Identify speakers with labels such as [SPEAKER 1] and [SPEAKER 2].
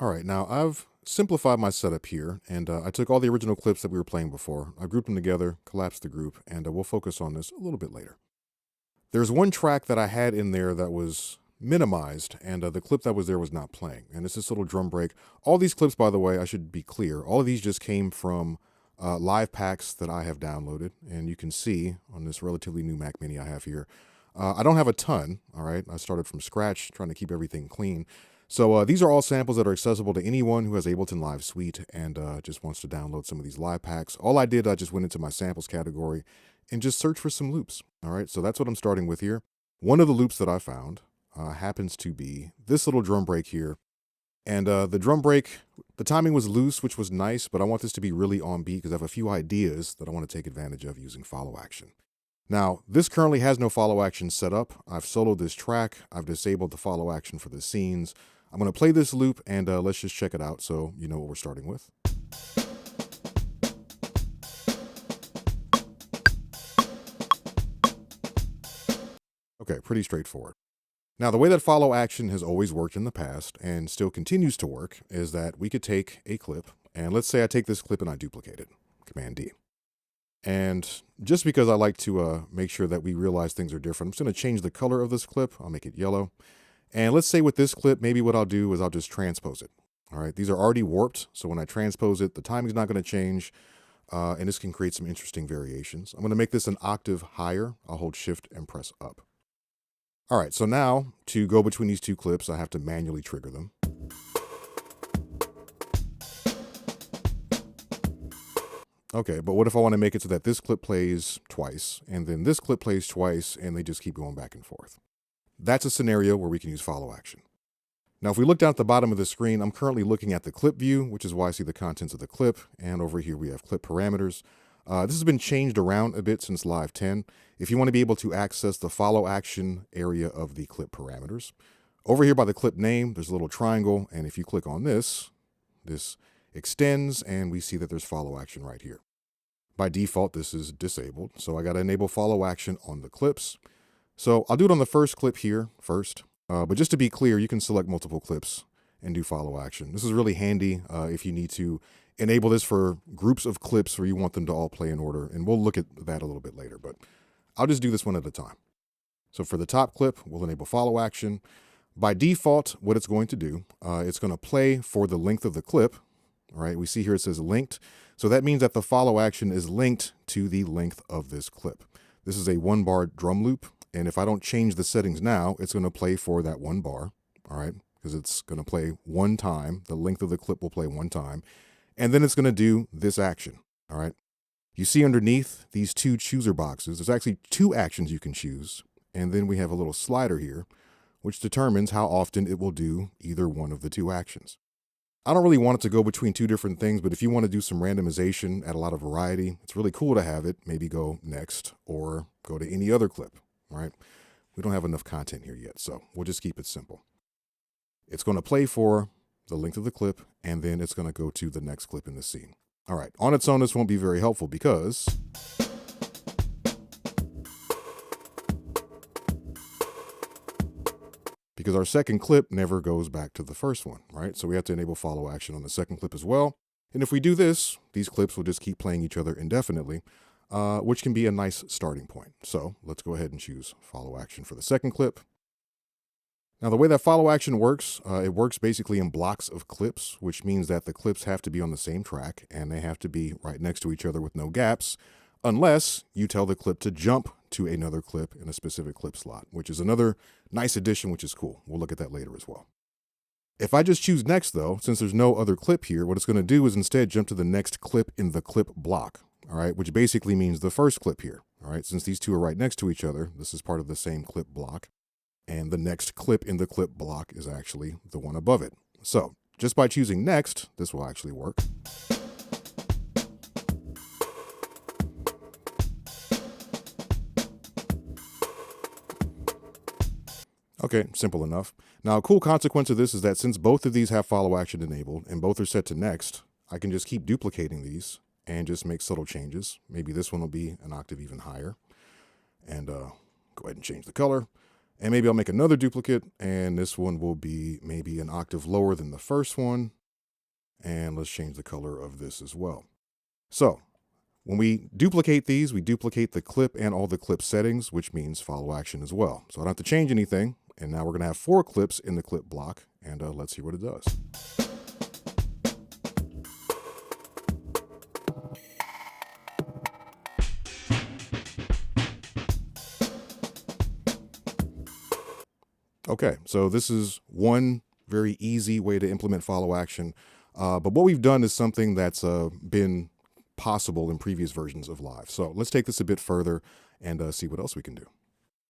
[SPEAKER 1] All right, now I've simplified my setup here, and I took all the original clips that we were playing before. I grouped them together, collapsed the group, and we'll focus on this a little bit later. There's one track that I had in there that was minimized, and the clip that was there was not playing. And it's this little drum break. All these clips, by the way, I should be clear, all of these just came from live packs that I have downloaded. And you can see on this relatively new Mac Mini I have here, I don't have a ton, all right? I started from scratch, trying to keep everything clean. So these are all samples that are accessible to anyone who has Ableton Live Suite and just wants to download some of these live packs. All I did, I just went into my samples category and just searched for some loops. All right, so that's what I'm starting with here. One of the loops that I found happens to be this little drum break here. And the drum break, the timing was loose, which was nice, but I want this to be really on beat because I have a few ideas that I want to take advantage of using follow action. Now, this currently has no follow action set up. I've soloed this track. I've disabled the follow action for the scenes. I'm going to play this loop and let's just check it out so you know what we're starting with. Okay, pretty straightforward. Now, the way that follow action has always worked in the past and still continues to work is that we could take a clip, and let's say I take this clip and I duplicate it, Command D. And just because I like to make sure that we realize things are different, I'm just going to change the color of this clip. I'll make it yellow. And let's say with this clip, maybe what I'll do is I'll just transpose it. All right, these are already warped, so when I transpose it, the timing's not going to change, and this can create some interesting variations. I'm going to make this an octave higher. I'll hold Shift and press up. All right, so now to go between these two clips, I have to manually trigger them. Okay, but what if I want to make it so that this clip plays twice, and then this clip plays twice, and they just keep going back and forth? That's a scenario where we can use follow action. Now, if we look down at the bottom of the screen, I'm currently looking at the clip view, which is why I see the contents of the clip, and over here we have clip parameters. This has been changed around a bit since Live 10. If you want to be able to access the follow action area of the clip parameters, over here by the clip name, there's a little triangle, and if you click on this, this extends, and we see that there's follow action right here. By default, this is disabled, so I got to enable follow action on the clips. So I'll do it on the first clip here first, but just to be clear, you can select multiple clips and do follow action. This is really handy if you need to enable this for groups of clips where you want them to all play in order, and we'll look at that a little bit later, but I'll just do this one at a time. So for the top clip, we'll enable follow action. By default, what it's going to do, it's going to play for the length of the clip. All right, we see here it says linked, so that means that the follow action is linked to the length of this clip. This is a 1-bar drum loop, and if I don't change the settings now, it's going to play for that 1 bar, all right, because it's going to play one time. The length of the clip will play one time, and then it's going to do this action, all right? You see underneath these two chooser boxes, there's actually two actions you can choose, and then we have a little slider here, which determines how often it will do either one of the two actions. I don't really want it to go between two different things, but if you want to do some randomization, add a lot of variety, it's really cool to have it. Maybe go next or go to any other clip, right? We don't have enough content here yet, so we'll just keep it simple. It's going to play for the length of the clip, and then it's going to go to the next clip in the scene. All right, on its own, this won't be very helpful because our second clip never goes back to the first one, right? So we have to enable follow action on the second clip as well. And if we do this, these clips will just keep playing each other indefinitely, which can be a nice starting point. So let's go ahead and choose follow action for the second clip. Now, the way that follow action works, it works basically in blocks of clips, which means that the clips have to be on the same track and they have to be right next to each other with no gaps, unless you tell the clip to jump to another clip in a specific clip slot, which is another nice addition, which is cool. We'll look at that later as well. If I just choose next, though, since there's no other clip here, what it's going to do is instead jump to the next clip in the clip block, all right, which basically means the first clip here, all right? Since these two are right next to each other, this is part of the same clip block, and the next clip in the clip block is actually the one above it. So just by choosing next, this will actually work. Okay, simple enough. Now, a cool consequence of this is that since both of these have follow action enabled and both are set to next, I can just keep duplicating these and just make subtle changes. Maybe this one will be an octave even higher. And go ahead and change the color. And maybe I'll make another duplicate, and this one will be maybe an octave lower than the first one. And let's change the color of this as well. So when we duplicate these, we duplicate the clip and all the clip settings, which means follow action as well. So I don't have to change anything. And now we're going to have 4 clips in the clip block, and let's see what it does. Okay, so this is one very easy way to implement follow action. But what we've done is something that's been possible in previous versions of Live. So let's take this a bit further and see what else we can do.